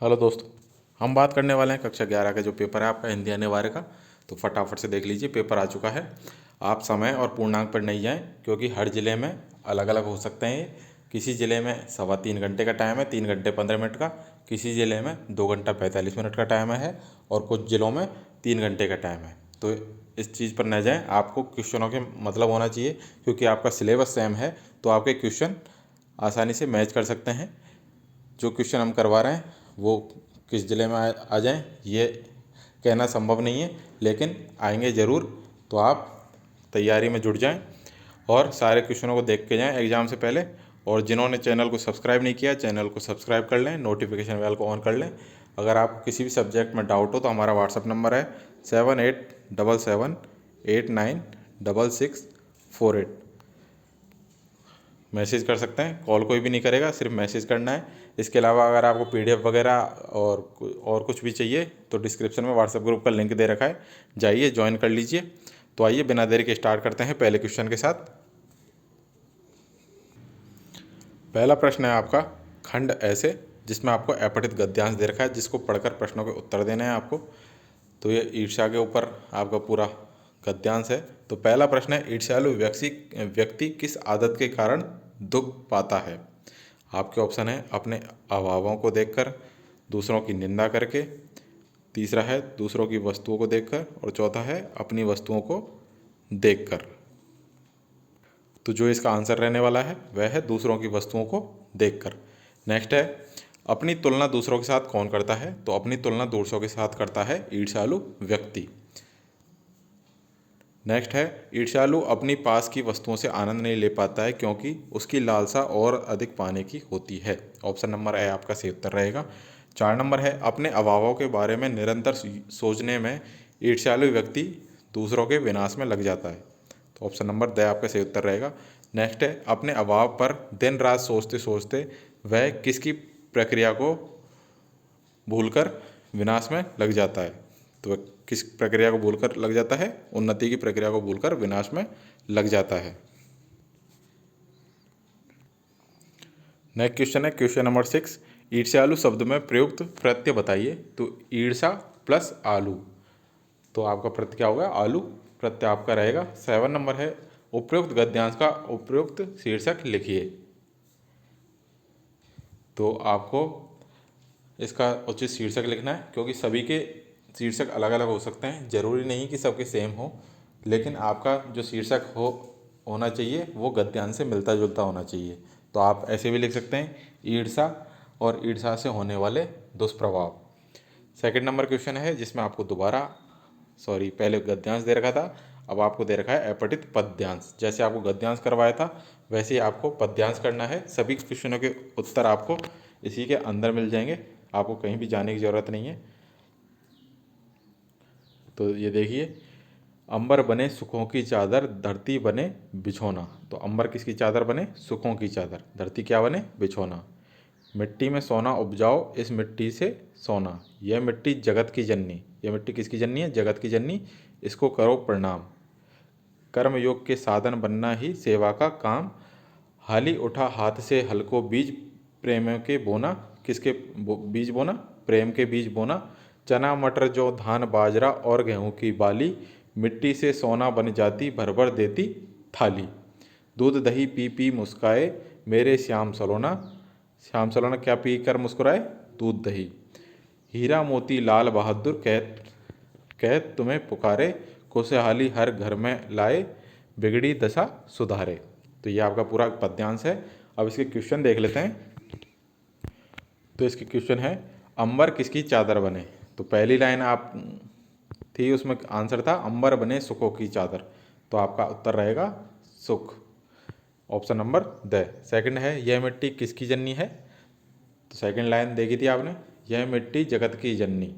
Hello दोस्तों, हम बात करने वाले हैं कक्षा 11 का जो पेपर है आपका हिंदी अनिवार्य का। तो फटाफट से देख लीजिए, पेपर आ चुका है। आप समय और पूर्णांक पर नहीं जाएं, क्योंकि हर ज़िले में अलग अलग हो सकते हैं ये। किसी ज़िले में 3.25 घंटे का टाइम है, 3 घंटे 15 मिनट का। किसी ज़िले में 2 घंटा 45 मिनट का टाइम है, और कुछ ज़िलों में 3 घंटे का टाइम है। तो इस चीज़ पर न जाएं, आपको क्वेश्चनों के मतलब होना चाहिए, क्योंकि आपका सिलेबस सेम है तो आपके क्वेश्चन आसानी से मैच कर सकते हैं। जो क्वेश्चन हम करवा रहे हैं वो किस ज़िले में आ जाएं ये कहना संभव नहीं है, लेकिन आएंगे ज़रूर। तो आप तैयारी में जुट जाएं और सारे क्वेश्चनों को देख के जाएं एग्ज़ाम से पहले। और जिन्होंने चैनल को सब्सक्राइब नहीं किया, चैनल को सब्सक्राइब कर लें, नोटिफिकेशन बेल को ऑन कर लें। अगर आपको किसी भी सब्जेक्ट में डाउट हो तो हमारा व्हाट्सअप नंबर है 7877896648। मैसेज कर सकते हैं, कॉल कोई भी नहीं करेगा, सिर्फ मैसेज करना है। इसके अलावा अगर आपको पीडीएफ वगैरह और कुछ भी चाहिए तो डिस्क्रिप्शन में व्हाट्सएप ग्रुप का लिंक दे रखा है, जाइए ज्वाइन कर लीजिए। तो आइए बिना देरी के स्टार्ट करते हैं पहले क्वेश्चन के साथ। पहला प्रश्न है आपका खंड ऐसे, जिसमें आपको अपठित गद्यांश दे रखा है, जिसको पढ़कर प्रश्नों के उत्तर देने हैं आपको। तो ये ईर्ष्या के ऊपर आपका पूरा गद्यांश है। तो पहला प्रश्न है, ईर्ष्यालु व्यक्ति किस आदत के कारण दुख पाता है। आपके ऑप्शन है अपने अभावों को देखकर, दूसरों की निंदा करके, तीसरा है दूसरों की वस्तुओं को देखकर, और चौथा है अपनी वस्तुओं को देखकर। तो जो इसका आंसर रहने वाला है वह है दूसरों की वस्तुओं को देखकर। नेक्स्ट है, अपनी तुलना दूसरों के साथ कौन करता है। तो अपनी तुलना दूसरों के साथ करता है ईर्ष्यालु व्यक्ति। नेक्स्ट है, ईर्ष्यालु अपनी पास की वस्तुओं से आनंद नहीं ले पाता है, क्योंकि उसकी लालसा और अधिक पाने की होती है। ऑप्शन नंबर ए आपका सही उत्तर रहेगा। 4 नंबर है, अपने अभावों के बारे में निरंतर सोचने में ईर्ष्यालु व्यक्ति दूसरों के विनाश में लग जाता है। तो ऑप्शन नंबर द आपका सही उत्तर रहेगा। नेक्स्ट है, अपने अभाव पर दिन रात सोचते सोचते वह किसकी प्रक्रिया को भूलकर विनाश में लग जाता है। तो वह किस प्रक्रिया को भूलकर लग जाता है, उन्नति की प्रक्रिया को भूलकर विनाश में लग जाता है। नेक्स्ट क्वेश्चन है क्वेश्चन नंबर 6, ईर्ष्यालु शब्द में प्रयुक्त प्रत्यय बताइए। तो ईर्षा प्लस आलू, तो आपका प्रत्यय क्या होगा, आलू प्रत्यय आपका रहेगा। 7 नंबर है, उपयुक्त गद्यांश का उपयुक्त शीर्षक लिखिए। तो आपको इसका उचित शीर्षक लिखना है, क्योंकि सभी के शीर्षक अलग अलग हो सकते हैं, ज़रूरी नहीं कि सबके सेम हो, लेकिन आपका जो शीर्षक होना चाहिए वो गद्यांश से मिलता जुलता होना चाहिए। तो आप ऐसे भी लिख सकते हैं, ईर्षा और ईर्षा से होने वाले दुष्प्रभाव। सेकंड नंबर क्वेश्चन है, जिसमें आपको पहले गद्यांश दे रखा था, अब आपको दे रखा है अपठित पद्यांश। जैसे आपको गद्यांश करवाया था वैसे ही आपको पद्यांश करना है। सभी क्वेश्चनों के उत्तर आपको इसी के अंदर मिल जाएंगे, आपको कहीं भी जाने की ज़रूरत नहीं है। तो ये देखिए, अंबर बने सुखों की चादर, धरती बने बिछोना। तो अंबर किसकी चादर बने, सुखों की चादर, धरती क्या बने, बिछोना। मिट्टी में सोना उपजाओ, इस मिट्टी से सोना, यह मिट्टी जगत की जननी। यह मिट्टी किसकी जननी है, जगत की जननी, इसको करो प्रणाम। कर्म योग के साधन बनना ही सेवा का काम, हाली उठा हाथ से हल को बीज, प्रेम के बोना, किसके बीज बोना, प्रेम के बीज बोना। चना मटर जौ धान बाजरा और गेहूं की बाली, मिट्टी से सोना बन जाती भर भर देती थाली। दूध दही पी पी मुस्काए, मेरे श्याम सलोना। श्याम सलोना क्या पी कर मुस्कुराए, दूध दही। हीरा मोती लाल बहादुर कह कह तुम्हें पुकारे, खुशहाली हर घर में लाए, बिगड़ी दशा सुधारे। तो ये आपका पूरा पद्यांश है। अब इसके क्वेश्चन देख लेते हैं। तो इसके क्वेश्चन है, अंबर किसकी चादर बने। तो पहली लाइन आप थी, उसमें आंसर था अंबर बने सुखों की चादर, तो आपका उत्तर रहेगा सुख, ऑप्शन नंबर द। सेकंड है, यह मिट्टी किसकी जननी है। तो सेकंड लाइन देखी थी आपने, यह मिट्टी जगत की जननी,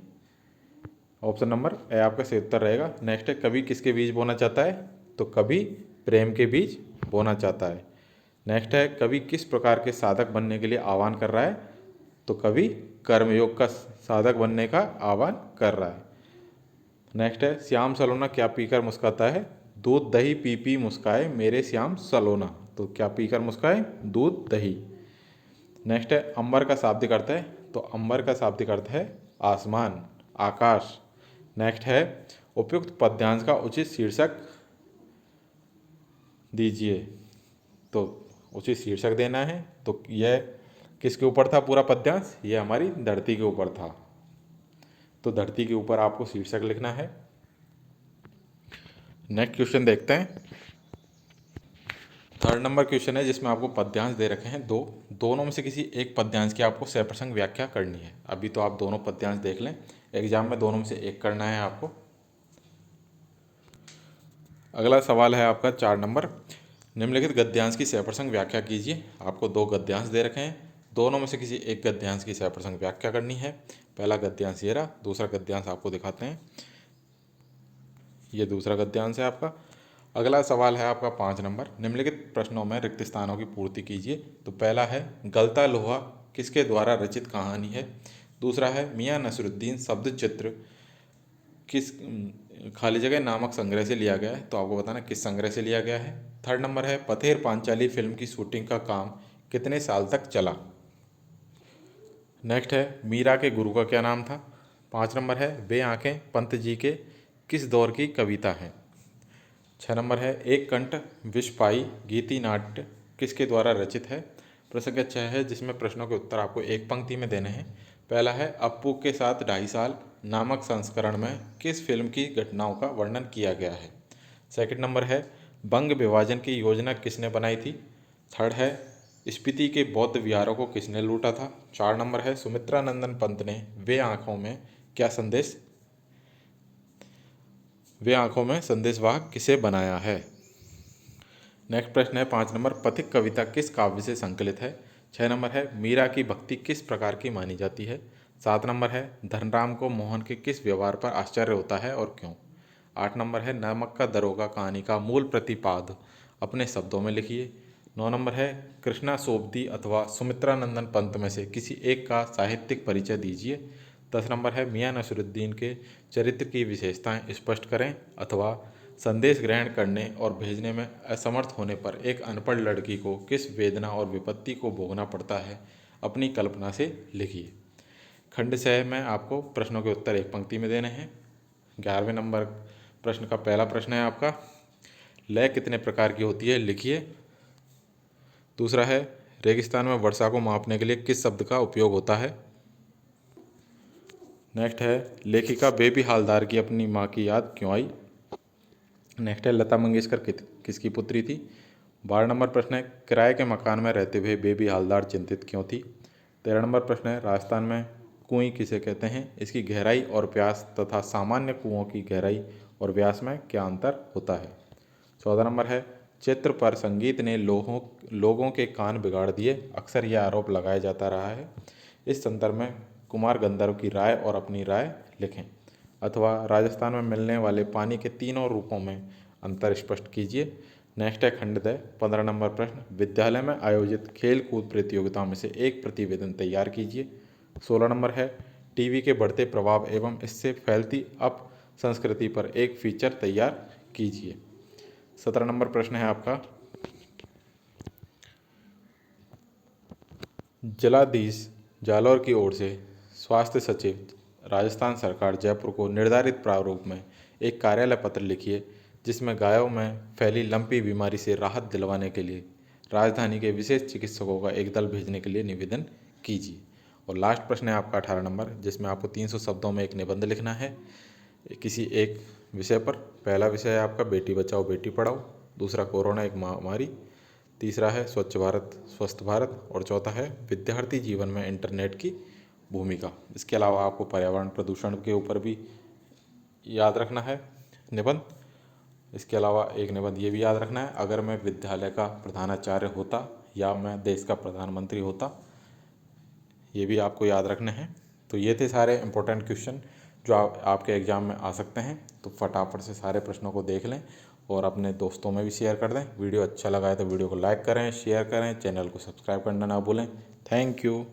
ऑप्शन नंबर ए आपका सही उत्तर रहेगा। नेक्स्ट है, कवि किसके बीज बोना चाहता है। तो कवि प्रेम के बीज बोना चाहता है। नेक्स्ट है, कवि किस प्रकार के साधक बनने के लिए आह्वान कर रहा है। तो कवि कर्मयोग का साधक बनने का आह्वान कर रहा है। नेक्स्ट है, श्याम सलोना क्या पीकर मुस्काता है। दूध दही पी पी मुस्काए, मेरे श्याम सलोना। तो क्या पीकर मुस्काए, दूध दही। नेक्स्ट है, अंबर का शाब्दिक अर्थ है। तो अंबर का शाब्दिक अर्थ है आसमान, आकाश। नेक्स्ट है उपयुक्त पद्यांश का उचित शीर्षक दीजिए। तो उचित शीर्षक देना है। तो यह किसके ऊपर था पूरा पद्यांश? ये हमारी धरती के ऊपर था। तो धरती के ऊपर आपको शीर्षक लिखना है। नेक्स्ट क्वेश्चन देखते हैं। थर्ड नंबर क्वेश्चन है जिसमें आपको पद्यांश दे रखे हैं दोनों में से किसी एक पद्यांश की आपको सप्रसंग व्याख्या करनी है। अभी तो आप दोनों पद्यांश देख लें, एग्जाम में दोनों में से एक करना है आपको। अगला सवाल है आपका 4 नंबर, निम्नलिखित गद्यांश की सप्रसंग व्याख्या कीजिए। आपको 2 गद्यांश दे रखे हैं, दोनों में से किसी एक गद्यांश की सप्रसंग व्याख्या करनी है। पहला गद्यांश ये रहा, दूसरा गद्यांश आपको दिखाते हैं। ये दूसरा गद्यांश है आपका। अगला सवाल है आपका 5 नंबर, निम्नलिखित प्रश्नों में रिक्त स्थानों की पूर्ति कीजिए। तो पहला है गलता लोहा किसके द्वारा रचित कहानी है। दूसरा है मियाँ नसरुद्दीन शब्द चित्र किस खाली जगह नामक संग्रह से लिया गया है। तो आपको बताना किस संग्रह से लिया गया है। थर्ड नंबर है पथेर पांचाली फिल्म की शूटिंग का काम कितने साल तक चला। नेक्स्ट है मीरा के गुरु का क्या नाम था। 5 नंबर है वे आंखें पंत जी के किस दौर की कविता हैं। 6 नंबर है एक कंठ विषपाई गीति नाट्य किसके द्वारा रचित है। प्रश्न संख्या 6 है जिसमें प्रश्नों के उत्तर आपको एक पंक्ति में देने हैं। पहला है अप्पू के साथ 2.5 साल नामक संस्करण में किस फिल्म की घटनाओं का वर्णन किया गया है। सेकंड नंबर है बंग विभाजन की योजना किसने बनाई थी। थर्ड है स्पीति के बौद्ध विहारों को किसने लूटा था। 4 नंबर है सुमित्रा नंदन पंत ने वे आंखों में संदेशवाहक किसे बनाया है। नेक्स्ट प्रश्न है 5 नंबर, पथिक कविता किस काव्य से संकलित है। 6 नंबर है मीरा की भक्ति किस प्रकार की मानी जाती है। 7 नंबर है धनराम को मोहन के किस व्यवहार पर आश्चर्य होता है और क्यों। 8 नंबर है नमक का दरोगा कहानी का मूल प्रतिपाद अपने शब्दों में लिखिए। 9 नंबर है कृष्णा सोबती अथवा सुमित्रा नंदन पंत में से किसी एक का साहित्यिक परिचय दीजिए। 10 नंबर है मियाँ नसरुद्दीन के चरित्र की विशेषताएं स्पष्ट करें अथवा संदेश ग्रहण करने और भेजने में असमर्थ होने पर एक अनपढ़ लड़की को किस वेदना और विपत्ति को भोगना पड़ता है अपनी कल्पना से लिखिए। खंड 6 में आपको प्रश्नों के उत्तर एक पंक्ति में देने हैं। 11वें नंबर प्रश्न का पहला प्रश्न है आपका लय कितने प्रकार की होती है, लिखिए। दूसरा है रेगिस्तान में वर्षा को मापने के लिए किस शब्द का उपयोग होता है। नेक्स्ट है लेखिका बेबी हालदार की अपनी माँ की याद क्यों आई। नेक्स्ट है लता मंगेशकर किसकी पुत्री थी। 12 नंबर प्रश्न है किराए के मकान में रहते हुए बेबी हालदार चिंतित क्यों थी। 13 नंबर प्रश्न है राजस्थान में कुएं किसे कहते हैं, इसकी गहराई और व्यास तथा सामान्य कुओं की गहराई और व्यास में क्या अंतर होता है। 14 नंबर है चित्र पर संगीत ने लोगों के कान बिगाड़ दिए, अक्सर यह आरोप लगाया जाता रहा है। इस संदर्भ में कुमार गंधर्व की राय और अपनी राय लिखें। अथवा राजस्थान में मिलने वाले पानी के तीनों रूपों में अंतर स्पष्ट कीजिए। नेक्स्ट है खंड 15 नंबर प्रश्न विद्यालय में आयोजित खेल कूद प्रतियोगिता में से एक प्रतिवेदन तैयार कीजिए। 16 नंबर है टीवी के बढ़ते प्रभाव एवं इससे फैलती अप संस्कृति पर एक फीचर तैयार कीजिए। 17 नंबर प्रश्न है आपका जिलाधीश जालौर की ओर से स्वास्थ्य सचिव राजस्थान सरकार जयपुर को निर्धारित प्रारूप में एक कार्यालय पत्र लिखिए जिसमें गायों में फैली लंपी बीमारी से राहत दिलवाने के लिए राजधानी के विशेष चिकित्सकों का एक दल भेजने के लिए निवेदन कीजिए। और लास्ट प्रश्न है आपका 18 नंबर जिसमें आपको 300 शब्दों में एक निबंध लिखना है किसी एक विषय पर। पहला विषय है आपका बेटी बचाओ बेटी पढ़ाओ, दूसरा कोरोना एक महामारी, तीसरा है स्वच्छ भारत स्वस्थ भारत और चौथा है विद्यार्थी जीवन में इंटरनेट की भूमिका। इसके अलावा आपको पर्यावरण प्रदूषण के ऊपर भी याद रखना है निबंध। इसके अलावा एक निबंध ये भी याद रखना है अगर मैं विद्यालय का प्रधानाचार्य होता या मैं देश का प्रधानमंत्री होता, ये भी आपको याद रखने हैं। तो ये थे सारे इंपॉर्टेंट क्वेश्चन जो आपके एग्ज़ाम में आ सकते हैं। तो फटाफट से सारे प्रश्नों को देख लें और अपने दोस्तों में भी शेयर कर दें। वीडियो अच्छा लगा है तो वीडियो को लाइक करें, शेयर करें, चैनल को सब्सक्राइब करना ना भूलें। Thank you.